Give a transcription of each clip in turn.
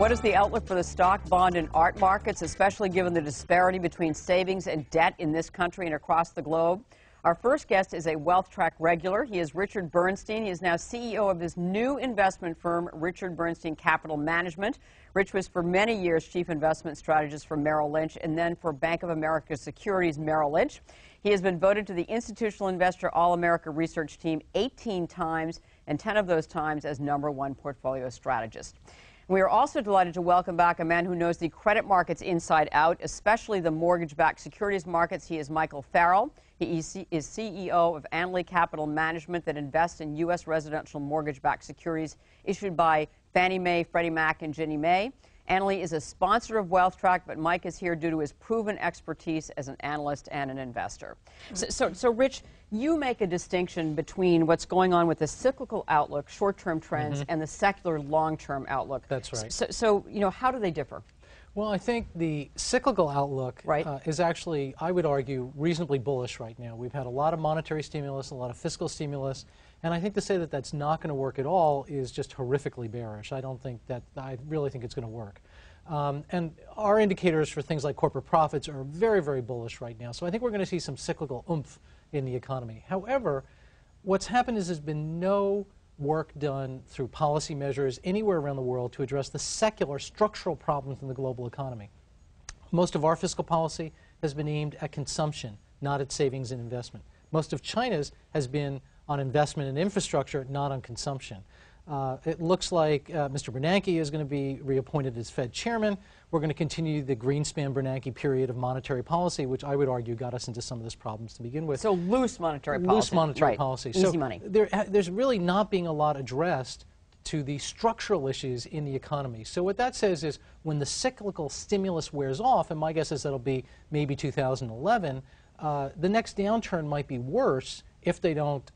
What is the outlook for the stock, bond, and art markets, especially given the disparity between savings and debt in this country and across the globe? Our first guest is a Wealth Track regular. He is Richard Bernstein. He is now CEO of his new investment firm, Richard Bernstein Capital Management. Rich was for many years chief investment strategist for Merrill Lynch and then for Bank of America Securities Merrill Lynch. He has been voted to the Institutional Investor All-America Research Team 18 times, and 10 of those times as #1 portfolio strategist. We are also delighted to welcome back a man who knows the credit markets inside out, especially the mortgage-backed securities markets. He is Michael Farrell. He is CEO of Analysiert Capital Management that invests in U.S. residential mortgage-backed securities issued by Fannie Mae, Freddie Mac, and Ginnie Mae. Analysiert is a sponsor of Wealth Track, but Mike is here due to his proven expertise as an analyst and an investor. So Rich, you make a distinction between what's going on with the cyclical outlook, short-term trends, and the secular long-term outlook. That's right. So, you know, how do they differ? Well, I think the cyclical outlook is actually, I would argue, reasonably bullish right now. We've had a lot of monetary stimulus, a lot of fiscal stimulus, and I think to say that that's not going to work at all is just horrifically bearish. I really think it's going to work. And our indicators for things like corporate profits are very, very bullish right now. So I think we're going to see some cyclical oomph in the economy. However, what's happened is there's been no work done through policy measures anywhere around the world to address the secular structural problems in the global economy. Most of our fiscal policy has been aimed at consumption, not at savings and investment. Most of China's has been on investment and infrastructure, not on consumption. It looks like Mr. Bernanke is going to be reappointed as Fed chairman. We're going to continue the Greenspan-Bernanke period of monetary policy, which I would argue got us into some of these problems to begin with. So loose monetary policy. Loose monetary policy. Easy money. There's really not being a lot addressed to the structural issues in the economy. So what that says is when the cyclical stimulus wears off, and my guess is that'll be maybe 2011, the next downturn might be worse if they don't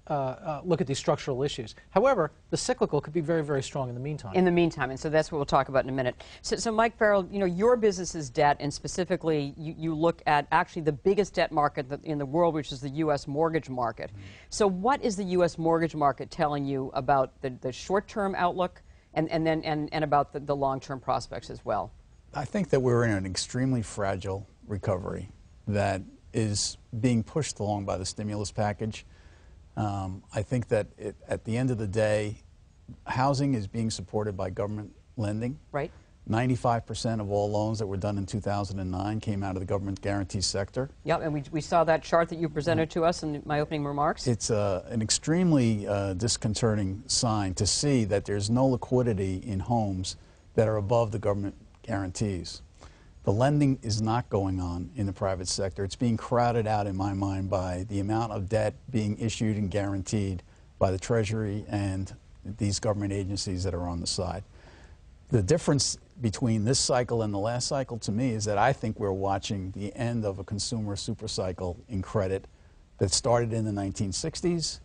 look at these structural issues. However, the cyclical could be very, very strong in the meantime. In the meantime, and so that's what we'll talk about in a minute. So Mike Farrell, you know, your business is debt, and specifically you look at actually the biggest debt market in the world, which is the U.S. mortgage market. So what is the U.S. mortgage market telling you about the short-term outlook and about the long-term prospects as well? I think that we're in an extremely fragile recovery that is being pushed along by the stimulus package. I think that at the end of the day, housing is being supported by government lending. Right. 95% of all loans that were done in 2009 came out of the government guarantee sector. Yep, and we saw that chart that you presented to us in my opening remarks. It's an extremely disconcerting sign to see that there's no liquidity in homes that are above the government guarantees. The lending is not going on in the private sector. It's being crowded out, in my mind, by the amount of debt being issued and guaranteed by the Treasury and these government agencies that are on the side. The difference between this cycle and the last cycle, to me, is that I think we're watching the end of a consumer supercycle in credit that started in the 1960s.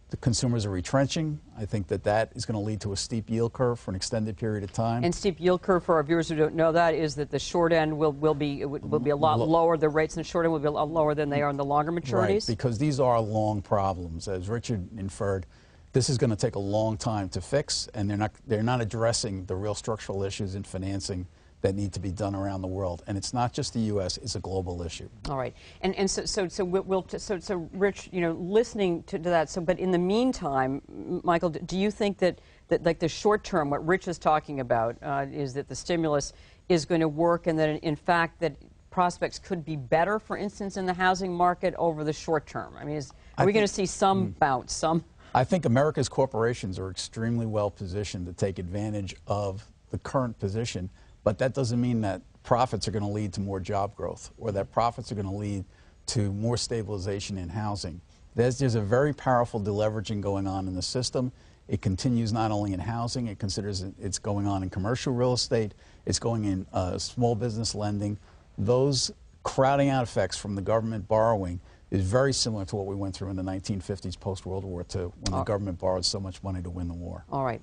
The consumers are retrenching. I think that is going to lead to a steep yield curve for an extended period of time. And steep yield curve, for our viewers who don't know that, is that the short end will be a lot lower. The rates in the short end will be a lot lower than they are in the longer maturities. Right, because these are long problems. As Richard inferred, this is going to take a long time to fix, and they're not addressing the real structural issues in financing that need to be done around the world. And it's not just the U.S., it's a global issue. All right. And so Rich, you know, listening to that, but in the meantime, Michael, do you think that like the short term, what Rich is talking about is that the stimulus is going to work, and that in fact that prospects could be better, for instance, in the housing market over the short term? I mean, are we going to see some bounce, some? I think America's corporations are extremely well positioned to take advantage of the current position. But that doesn't mean that profits are going to lead to more job growth or that profits are going to lead to more stabilization in housing. There's a very powerful deleveraging going on in the system. It continues not only in housing, it's going on in commercial real estate, it's going in small business lending. Those crowding out effects from the government borrowing is very similar to what we went through in the 1950s post-World War II when the government borrowed so much money to win the war. All right.